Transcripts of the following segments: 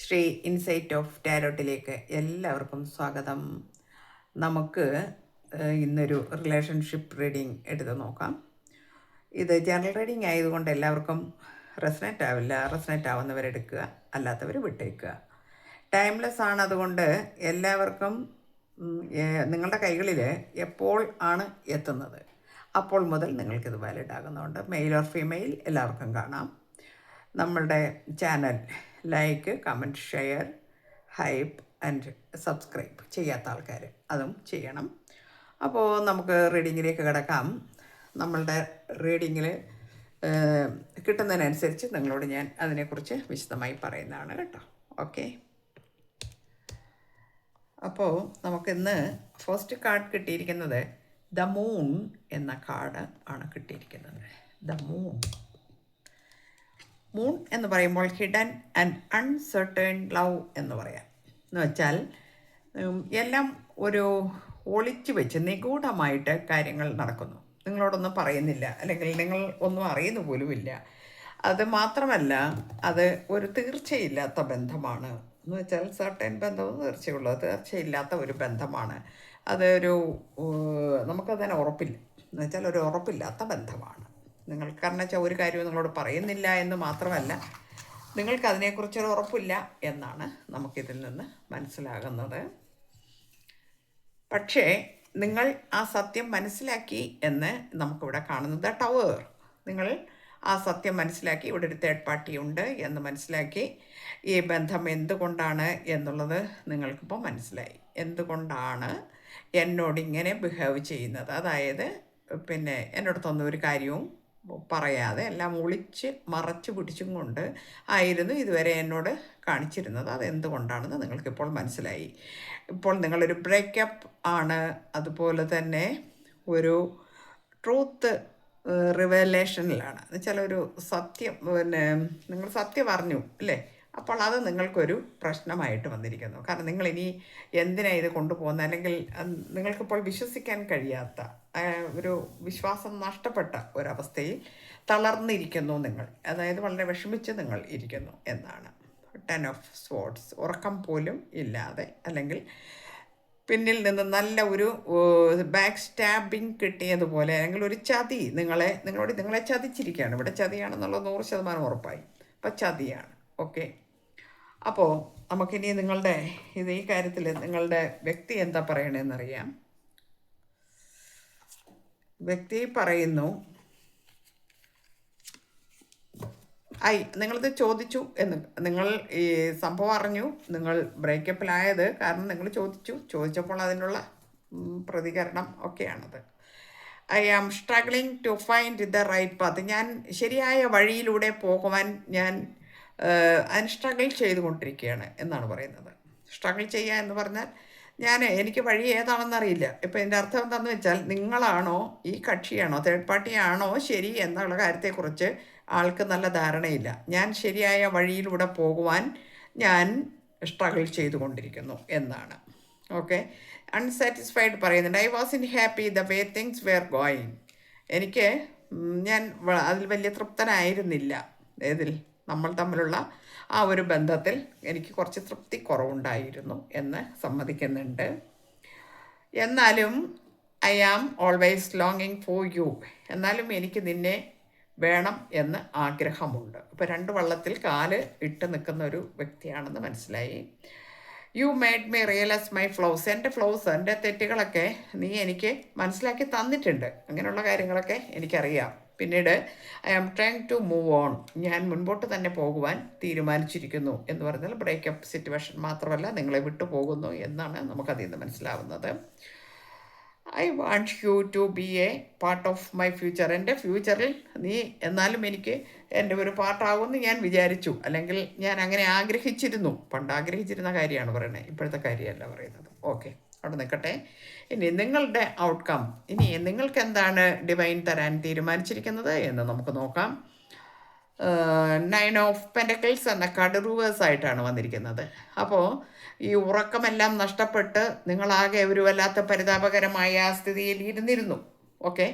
Shri insight of ടാരോട്ടിലേക്ക് എല്ലാവർക്കും സ്വാഗതം. നമുക്ക് ഇന്നൊരു റിലേഷൻഷിപ്പ് റീഡിംഗ് എടുത്ത് നോക്കാം. ഇത് ജനറൽ റീഡിംഗ് ആയതുകൊണ്ട് എല്ലാവർക്കും റെസനേറ്റ് ആവില്ല. റെസനേറ്റ് ആവുന്നവരെടുക്കുക, അല്ലാത്തവർ വിട്ടേക്കുക. ടൈംലെസ് ആണ്, അതുകൊണ്ട് എല്ലാവർക്കും നിങ്ങളുടെ കൈകളിൽ എപ്പോൾ ആണ് എത്തുന്നത് അപ്പോൾ മുതൽ നിങ്ങൾക്കിത് വാലിഡ് ആകുന്നതുകൊണ്ട് മെയിൽ ഓർ ഫീമെയിൽ എല്ലാവർക്കും കാണാം. നമ്മളുടെ channel like, comment, share, hype and subscribe ചെയ്യാത്ത ആൾക്കാർ അതും ചെയ്യണം. അപ്പോൾ നമുക്ക് റീഡിങ്ങിലേക്ക് കിടക്കാം. നമ്മളുടെ റീഡിങ്ങിൽ കിട്ടുന്നതിനനുസരിച്ച് നിങ്ങളോട് ഞാൻ അതിനെക്കുറിച്ച് വിശദമായി പറയുന്നതാണ് കേട്ടോ. ഓക്കെ, അപ്പോൾ നമുക്കിന്ന് ഫസ്റ്റ് കാർഡ് കിട്ടിയിരിക്കുന്നത് ദ മൂൺ എന്ന കാർഡ് ആണ് കിട്ടിയിരിക്കുന്നത്. ദ മൂൺ എന്ന് പറയുമ്പോൾ ഹിഡൻ ആൻഡ് അൺസർട്ടേൺ ലവ് എന്ന് പറയാം. എന്ന് വെച്ചാൽ എല്ലാം ഒരു ഒളിച്ചു വെച്ച് നിഗൂഢമായിട്ട് കാര്യങ്ങൾ നടക്കുന്നു. നിങ്ങളോടൊന്നും പറയുന്നില്ല, അല്ലെങ്കിൽ നിങ്ങൾ ഒന്നും അറിയുന്ന പോലുമില്ല. അത് മാത്രമല്ല, അത് ഒരു തീർച്ചയില്ലാത്ത ബന്ധമാണ്. എന്ന് വെച്ചാൽ സർട്ടൻ ബന്ധവും തീർച്ചയില്ലാത്ത ഒരു ബന്ധമാണ്. അതൊരു നമുക്കതിനെ ഉറപ്പില്ല. എന്ന് വെച്ചാൽ ഒരു ഉറപ്പില്ലാത്ത ബന്ധമാണ്. നിങ്ങൾക്ക് കാരണം വെച്ചാൽ ഒരു കാര്യവും നിങ്ങളോട് പറയുന്നില്ല എന്ന് മാത്രമല്ല, നിങ്ങൾക്ക് അതിനെക്കുറിച്ചൊരു ഉറപ്പില്ല എന്നാണ് നമുക്കിതിൽ നിന്ന് മനസ്സിലാകുന്നത്. പക്ഷേ നിങ്ങൾ ആ സത്യം മനസ്സിലാക്കി എന്ന് നമുക്കിവിടെ കാണുന്നത് ടവർ. നിങ്ങൾ ആ സത്യം മനസ്സിലാക്കി, ഇവിടെ ഒരു തേർഡ് പാർട്ടി ഉണ്ട് എന്ന് മനസ്സിലാക്കി. ഈ ബന്ധം എന്തുകൊണ്ടാണ് എന്നുള്ളത് നിങ്ങൾക്കിപ്പോൾ മനസ്സിലായി. എന്തുകൊണ്ടാണ് എന്നോട് ഇങ്ങനെ ബിഹേവ് ചെയ്യുന്നത്, അതായത് പിന്നെ എന്നോടത്തൊന്നും ഒരു കാര്യവും പറയാതെ എല്ലാം ഒളിച്ച് മറച്ചു പിടിച്ചും കൊണ്ട് ആയിരുന്നു ഇതുവരെ എന്നോട് കാണിച്ചിരുന്നത്. അതെന്തുകൊണ്ടാണെന്ന് നിങ്ങൾക്കിപ്പോൾ മനസ്സിലായി. ഇപ്പോൾ നിങ്ങളൊരു ബ്രേക്കപ്പ് ആണ്, അതുപോലെ തന്നെ ഒരു ട്രൂത്ത് റിവലേഷനിലാണ്. എന്നുവെച്ചാൽ ഒരു സത്യം, പിന്നെ നിങ്ങൾ സത്യം അറിഞ്ഞു അല്ലേ, അപ്പോൾ അത് നിങ്ങൾക്കൊരു പ്രശ്നമായിട്ട് വന്നിരിക്കുന്നു. കാരണം നിങ്ങളിനി എന്തിനാണ് ഇത് കൊണ്ടുപോകുന്നത്, അല്ലെങ്കിൽ നിങ്ങൾക്കിപ്പോൾ വിശ്വസിക്കാൻ കഴിയാത്ത ഒരു വിശ്വാസം നഷ്ടപ്പെട്ട ഒരവസ്ഥയിൽ തളർന്നിരിക്കുന്നു നിങ്ങൾ. അതായത് വളരെ വിഷമിച്ച് നിങ്ങൾ ഇരിക്കുന്നു എന്നാണ്. 10 ഓഫ് സ്വോർഡ്സ്, ഉറക്കം പോലും ഇല്ലാതെ, അല്ലെങ്കിൽ പിന്നിൽ നിന്ന് നല്ല ഒരു ബാക്ക് സ്റ്റാബിങ് കിട്ടിയതുപോലെ, അല്ലെങ്കിൽ ഒരു ചതി നിങ്ങളെ ചതിച്ചിരിക്കുകയാണ്. ഇവിടെ ചതിയാണെന്നുള്ളത് 100% ഉറപ്പായി. അപ്പം ചതിയാണ്. ഓക്കെ, അപ്പോൾ നമുക്കിനി നിങ്ങളുടെ ഈ കാര്യത്തിൽ നിങ്ങളുടെ വ്യക്തി എന്താ പറയണതെന്നറിയാം. വ്യക്തി പറയുന്നു, നിങ്ങളിത് ചോദിച്ചു എന്ന്, നിങ്ങൾ ഈ സംഭവം അറിഞ്ഞു, നിങ്ങൾ ബ്രേക്കപ്പിലായത് കാരണം നിങ്ങൾ ചോദിച്ചപ്പോൾ അതിനുള്ള പ്രതികരണം ഒക്കെയാണത്. I am struggling to find the right path. ഞാൻ ശരിയായ വഴിയിലൂടെ പോകുവാൻ ഞാൻ അതിന് സ്ട്രഗിൾ ചെയ്തുകൊണ്ടിരിക്കുകയാണ് എന്നാണ് പറയുന്നത്. സ്ട്രഗിൾ ചെയ്യുക എന്ന് പറഞ്ഞാൽ എനിക്ക് വഴി ഏതാണെന്നറിയില്ല. ഇപ്പോൾ ഇതിൻ്റെ അർത്ഥം എന്താണെന്ന് വെച്ചാൽ, നിങ്ങളാണോ ഈ കക്ഷിയാണോ തേർഡ് പാർട്ടി ആണോ ശരി എന്നുള്ള കാര്യത്തെക്കുറിച്ച് ആൾക്ക് നല്ല ധാരണയില്ല. ഞാൻ ശരിയായ വഴിയിലൂടെ പോകുവാൻ ഞാൻ സ്ട്രഗിൾ ചെയ്തുകൊണ്ടിരിക്കുന്നു എന്നാണ്. ഓക്കെ, അൺസാറ്റിസ്ഫൈഡ് പറയുന്നുണ്ട്. I was in happy the way things wear going. ഞാൻ അതിൽ വലിയ തൃപ്തനായിരുന്നില്ല. നമ്മൾ തമ്മിലുള്ള ആ ഒരു ബന്ധത്തിൽ എനിക്ക് കുറച്ച് തൃപ്തി കുറവുണ്ടായിരുന്നു എന്ന് സമ്മതിക്കുന്നുണ്ട്. എന്നാലും ഐ ആം ഓൾവേസ് ലോങ്ങിങ് ഫോർ യു. എന്നാലും എനിക്ക് നിന്നെ വേണം എന്ന് ആഗ്രഹമുണ്ട്. ഇപ്പോൾ 2 വള്ളത്തിൽ കാല് ഇട്ട് നിൽക്കുന്ന ഒരു വ്യക്തിയാണെന്ന് മനസ്സിലായി. You made me realise my flows. എൻ്റെ തെറ്റുകളൊക്കെ നീ എനിക്ക് മനസ്സിലാക്കി തന്നിട്ടുണ്ട്. അങ്ങനെയുള്ള കാര്യങ്ങളൊക്കെ എനിക്കറിയാം. പിന്നീട് I am trying to move on. ഞാൻ മുൻപോട്ട് തന്നെ പോകുവാൻ തീരുമാനിച്ചിരിക്കുന്നു എന്ന് പറഞ്ഞാൽ ബ്രേക്കപ്പ് സിറ്റുവേഷൻ മാത്രമല്ല, നിങ്ങളെ വിട്ടു പോകുന്നു എന്നാണ് നമുക്കതിൽ നിന്ന് മനസ്സിലാവുന്നത്. I want you to be a part of my future. എൻ്റെ ഫ്യൂച്ചറിൽ നീ എന്നാലും എനിക്ക് എൻ്റെ ഒരു പാർട്ടാകുമെന്ന് ഞാൻ വിചാരിച്ചു, അല്ലെങ്കിൽ ഞാൻ അങ്ങനെ ആഗ്രഹിച്ചിരുന്നു. പണ്ട് ആഗ്രഹിച്ചിരുന്ന കാര്യമാണ് പറയുന്നത്, ഇപ്പോഴത്തെ കാര്യമല്ല പറയുന്നത്. ഓക്കെ, അവിടെ നിൽക്കട്ടെ. ഇനി നിങ്ങളുടെ ഔട്ട്കം, ഇനി നിങ്ങൾക്ക് എന്താണ് ഡിവൈൻ തരാൻ തീരുമാനിച്ചിരിക്കുന്നത് എന്ന് നമുക്ക് നോക്കാം. 9 ഓഫ് പെൻറ്റക്കിൾസ് എന്ന കാർഡ് റിവേഴ്സായിട്ടാണ് വന്നിരിക്കുന്നത്. അപ്പോൾ ഈ ഉറക്കമെല്ലാം നഷ്ടപ്പെട്ട് നിങ്ങളാകെ ഒരു വല്ലാത്ത പരിതാപകരമായ സ്ഥിതിയിൽ ഇരുന്നിരുന്നു. ഓക്കെ,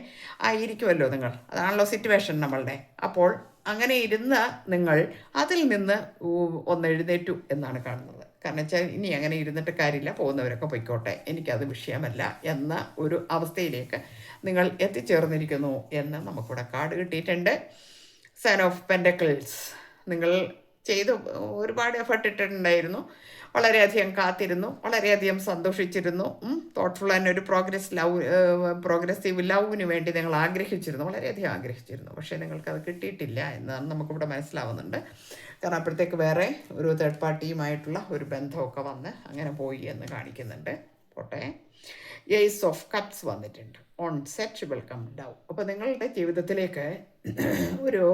ആയിരിക്കുമല്ലോ നിങ്ങൾ, അതാണല്ലോ സിറ്റുവേഷൻ നമ്മളുടെ. അപ്പോൾ അങ്ങനെ ഇരുന്ന നിങ്ങൾ അതിൽ നിന്ന് ഒന്ന് എഴുന്നേറ്റു എന്നാണ് കാണുന്നത്. കാരണം വെച്ചാൽ ഇനി അങ്ങനെ ഇരുന്നിട്ട് കാര്യമില്ല, പോകുന്നവരൊക്കെ പൊയ്ക്കോട്ടെ, എനിക്കത് വിഷയമല്ല എന്ന ഒരു അവസ്ഥയിലേക്ക് നിങ്ങൾ എത്തിച്ചേർന്നിരിക്കുന്നു എന്ന് നമുക്കിവിടെ കാർഡ് കിട്ടിയിട്ടുണ്ട്. Son of pentacles. നിങ്ങൾ ഒരുപാട് എഫർട്ട് ഇട്ടിട്ടുണ്ടായിരുന്നു, വളരെയധികം കാത്തിരുന്നു, വളരെയധികം സന്തോഷിച്ചിരുന്നു. തോട്ട്ഫുൾ ആൻഡ് ഒരു പ്രോഗ്രസീവ് ലവിന് വേണ്ടി നിങ്ങൾ ആഗ്രഹിച്ചിരുന്നു, വളരെയധികം ആഗ്രഹിച്ചിരുന്നു. പക്ഷേ നിങ്ങൾക്കത് കിട്ടിയിട്ടില്ല എന്നാണ് നമുക്കിവിടെ മനസ്സിലാവുന്നുണ്ട്. കാരണം അപ്പോഴത്തേക്ക് വേറെ ഒരു തേർഡ് പാർട്ടിയുമായിട്ടുള്ള ഒരു ബന്ധമൊക്കെ വന്ന് അങ്ങനെ പോയി എന്ന് കാണിക്കുന്നുണ്ട്. പോട്ടെ. ഏസ് ഓഫ് കപ്സ് വന്നിട്ടുണ്ട്. On set welcome down. അപ്പോൾ നിങ്ങളുടെ ജീവിതത്തിലേക്ക് ഒരു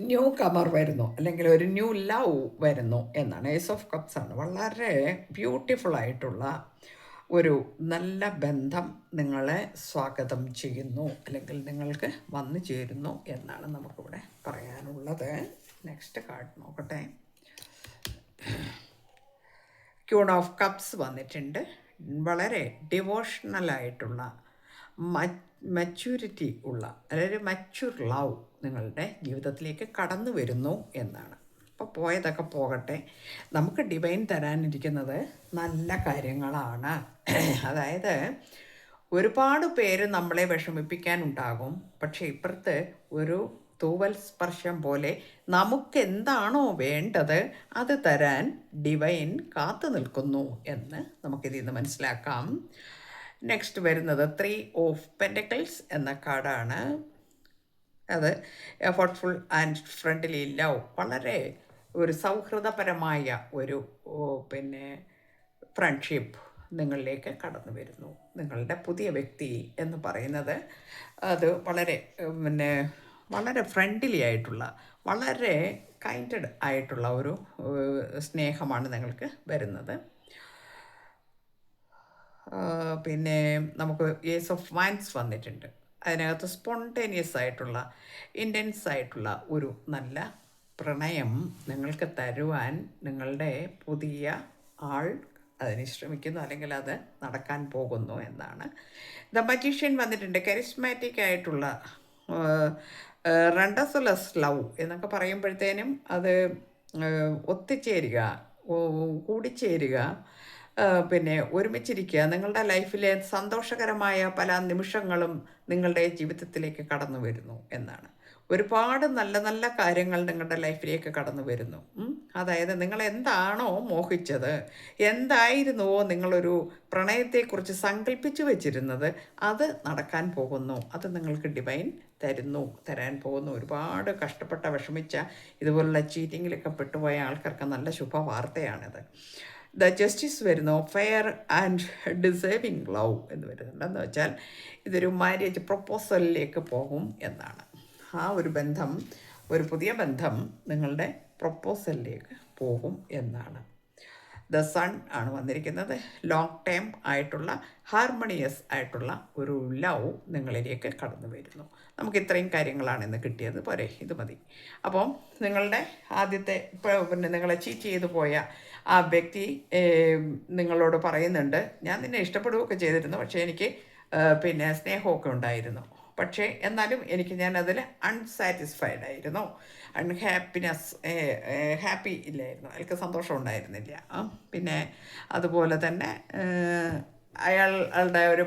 ന്യൂ കമർ വരുന്നു, അല്ലെങ്കിൽ ഒരു ന്യൂ ലവ് വരുന്നു എന്നാണ്. ഏസ് ഓഫ് കപ്സ് ആണ്. വളരെ ബ്യൂട്ടിഫുൾ ആയിട്ടുള്ള ഒരു നല്ല ബന്ധം നിങ്ങളെ സ്വാഗതം ചെയ്യുന്നു, അല്ലെങ്കിൽ നിങ്ങൾക്ക് വന്നു ചേരുന്നു എന്നാണ് നമുക്കിവിടെ പറയാനുള്ളത്. നെക്സ്റ്റ് കാർഡ് നോക്കട്ടെ. ക്യൂൺ ഓഫ് കപ്സ് വന്നിട്ടുണ്ട്. വളരെ ഡിവോഷണലായിട്ടുള്ള മച്യൂരിറ്റി ഉള്ള, അതായത് മച്യൂർ ലവ് നിങ്ങളുടെ ജീവിതത്തിലേക്ക് കടന്നു വരുന്നു എന്നാണ്. അപ്പോൾ പോയതൊക്കെ പോകട്ടെ, നമുക്ക് ഡിവൈൻ തരാനിരിക്കുന്നത് നല്ല കാര്യങ്ങളാണ്. അതായത് ഒരുപാട് പേര് നമ്മളെ വിഷമിപ്പിക്കാനുണ്ടാകും, പക്ഷേ ഇപ്പുറത്ത് ഒരു തൂവൽ സ്പർശം പോലെ നമുക്ക് എന്താണോ വേണ്ടത് അത് തരാൻ ഡിവൈൻ കാത്തു നിൽക്കുന്നു എന്ന് നമുക്കിതിൽ നിന്ന് മനസ്സിലാക്കാം. നെക്സ്റ്റ് വരുന്നത് 3 ഓഫ് പെൻഡക്കിൾസ് എന്ന കാർഡാണ്. അത് എഫോർട്ട്ഫുൾ ആൻഡ് ഫ്രണ്ട്ലി ലവ്. വളരെ ഒരു സൗഹൃദപരമായ ഒരു ഫ്രണ്ട്ഷിപ്പ് നിങ്ങളിലേക്ക് കടന്നു വരുന്നു. നിങ്ങളുടെ പുതിയ വ്യക്തി എന്ന് പറയുന്നത് അത് വളരെ ഫ്രണ്ട്ലി ആയിട്ടുള്ള, വളരെ കൈൻഡഡ് ആയിട്ടുള്ള ഒരു സ്നേഹമാണ് നിങ്ങൾക്ക് വരുന്നത്. നമുക്ക് ഏസ് ഓഫ് വൈൻസ് വന്നിട്ടുണ്ട്. അതിനകത്ത് സ്പോണ്ടേനിയസ് ആയിട്ടുള്ള, ഇൻറ്റൻസ് ആയിട്ടുള്ള ഒരു നല്ല പ്രണയം നിങ്ങൾക്ക് തരുവാൻ നിങ്ങളുടെ പുതിയ ആൾ അതിന് ശ്രമിക്കുന്നു, അല്ലെങ്കിൽ അത് നടക്കാൻ പോകുന്നു എന്നാണ്. ദ മജീഷ്യൻ വന്നിട്ടുണ്ട്. കരിസ്മാറ്റിക് ആയിട്ടുള്ള റണ്ടസുലസ് ലവ് എന്നൊക്കെ പറയുമ്പോഴത്തേനും അത് ഒത്തുചേരുക, കൂടിച്ചേരുക, ഒരുമിച്ചിരിക്കുക. നിങ്ങളുടെ ലൈഫിലെ സന്തോഷകരമായ പല നിമിഷങ്ങളും നിങ്ങളുടെ ജീവിതത്തിലേക്ക് കടന്നു വരുന്നു എന്നാണ്. ഒരുപാട് നല്ല നല്ല കാര്യങ്ങൾ നിങ്ങളുടെ ലൈഫിലേക്ക് കടന്നു വരുന്നു. അതായത് നിങ്ങൾ എന്താണോ മോഹിച്ചത്, എന്തായിരുന്നുവോ നിങ്ങളൊരു പ്രണയത്തെക്കുറിച്ച് സങ്കല്പിച്ചു വെച്ചിരുന്നത്, അത് നടക്കാൻ പോകുന്നു. അത് നിങ്ങൾക്ക് ഡിവൈൻ തരാൻ പോകുന്നു. ഒരുപാട് കഷ്ടപ്പെട്ട, വിഷമിച്ച, ഇതുപോലുള്ള ചീറ്റിങ്ങിലൊക്കെ പെട്ടുപോയ ആൾക്കാർക്ക് നല്ല ശുഭവാർത്തയാണിത്. ദ ജസ്റ്റിസ് വരുന്നു. ഫെയർ ആൻഡ് ഡിസേർവിങ് ലവ് എന്ന് വരുന്നുണ്ട്. എന്ന് വെച്ചാൽ ഇതൊരു മാരേജ് പ്രൊപ്പോസലിലേക്ക് പോകും എന്നാണ്. ആ ഒരു ബന്ധം, ഒരു പുതിയ ബന്ധം നിങ്ങളുടെ പ്രൊപ്പോസലിലേക്ക് പോകും എന്നാണ്. ദ സൺ ആണ് വന്നിരിക്കുന്നത്. ലോങ് ടൈം ആയിട്ടുള്ള, ഹാർമണിയസ് ആയിട്ടുള്ള ഒരു ലവ് നിങ്ങളിലേക്ക് കടന്നു വരുന്നു. നമുക്ക് ഇത്രയും കാര്യങ്ങളാണ് ഇന്ന് കിട്ടിയത്. പോരെ, ഇത് മതി. അപ്പോൾ നിങ്ങളുടെ ആദ്യത്തെ നിങ്ങളെ ചീറ്റ് ചെയ്തു പോയ ആ വ്യക്തി നിങ്ങളോട് പറയുന്നുണ്ട്, ഞാൻ നിന്നെ ഇഷ്ടപ്പെടുകയൊക്കെ ചെയ്തിരുന്നു, പക്ഷേ എനിക്ക് സ്നേഹമൊക്കെ ഉണ്ടായിരുന്നു, പക്ഷേ എന്നാലും ഞാൻ അതിൽ അൺസാറ്റിസ്ഫൈഡ് ആയിരുന്നു, ഹാപ്പി ഇല്ലായിരുന്നു, അയാൾക്ക് സന്തോഷം ഉണ്ടായിരുന്നില്ല. അതുപോലെ തന്നെ അയാളുടെ ഒരു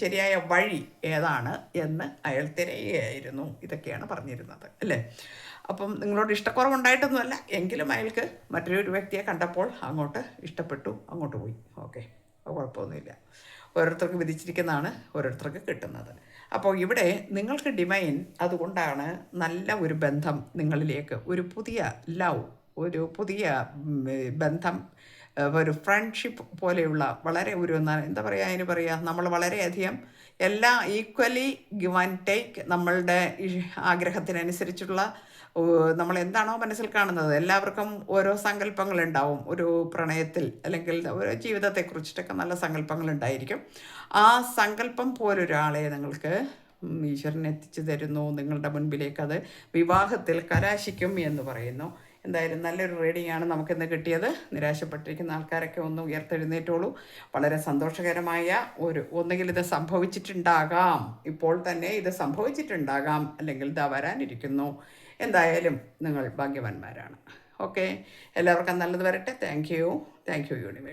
ശരിയായ വഴി ഏതാണ് എന്ന് അയാൾ തിരയുകയായിരുന്നു. ഇതൊക്കെയാണ് പറഞ്ഞിരുന്നത്, അല്ലേ? അപ്പം നിങ്ങളോട് ഇഷ്ടക്കുറവുണ്ടായിട്ടൊന്നുമല്ല, എങ്കിലും അയാൾക്ക് മറ്റൊരു വ്യക്തിയെ കണ്ടപ്പോൾ അങ്ങോട്ട് ഇഷ്ടപ്പെട്ടു, അങ്ങോട്ട് പോയി. ഓക്കെ, കുഴപ്പമൊന്നുമില്ല. ഓരോരുത്തർക്ക് വിധിച്ചിരിക്കുന്നതാണ് ഓരോരുത്തർക്ക് കിട്ടുന്നത്. അപ്പോൾ ഇവിടെ നിങ്ങൾക്ക് ഡിവൈൻ അതുകൊണ്ടാണ് നല്ല ഒരു ബന്ധം നിങ്ങളിലേക്ക്, ഒരു പുതിയ ലവ്, ഒരു പുതിയ ബന്ധം, ഒരു ഫ്രണ്ട്ഷിപ്പ് പോലെയുള്ള വളരെ നമ്മൾ വളരെയധികം എല്ലാം ഈക്വലി ഗിവ് ആൻഡ് ടേക്ക്, നമ്മളുടെ ആഗ്രഹത്തിനനുസരിച്ചുള്ള, നമ്മൾ എന്താണോ മനസ്സിൽ കാണുന്നത്, എല്ലാവർക്കും ഓരോ സങ്കല്പങ്ങളുണ്ടാവും ഒരു പ്രണയത്തിൽ, അല്ലെങ്കിൽ ഓരോ ജീവിതത്തെക്കുറിച്ചിട്ടൊക്കെ നല്ല സങ്കല്പങ്ങളുണ്ടായിരിക്കും. ആ സങ്കല്പം പോലൊരാളെ നിങ്ങൾക്ക് ഈശ്വരൻ എത്തിച്ചു തരുന്നു നിങ്ങളുടെ മുൻപിലേക്ക്. അത് വിവാഹത്തിൽ കലാശിക്കും എന്ന് പറയുന്നു. എന്തായാലും നല്ലൊരു റീഡിംഗ് ആണ് നമുക്കിന്ന് കിട്ടിയത്. നിരാശപ്പെട്ടിരിക്കുന്ന ആൾക്കാരൊക്കെ ഒന്ന് ഉയർത്തെഴുന്നേറ്റോളൂ. വളരെ സന്തോഷകരമായ ഒന്നുകിൽ ഇത് സംഭവിച്ചിട്ടുണ്ടാകാം, ഇപ്പോൾ തന്നെ ഇത് സംഭവിച്ചിട്ടുണ്ടാകാം, അല്ലെങ്കിൽ ഇതാ വരാനിരിക്കുന്നു. എന്തായാലും നിങ്ങൾ ഭാഗ്യവാന്മാരാണ്. ഓക്കെ, എല്ലാവർക്കും നല്ലത് വരട്ടെ. Thank you universe.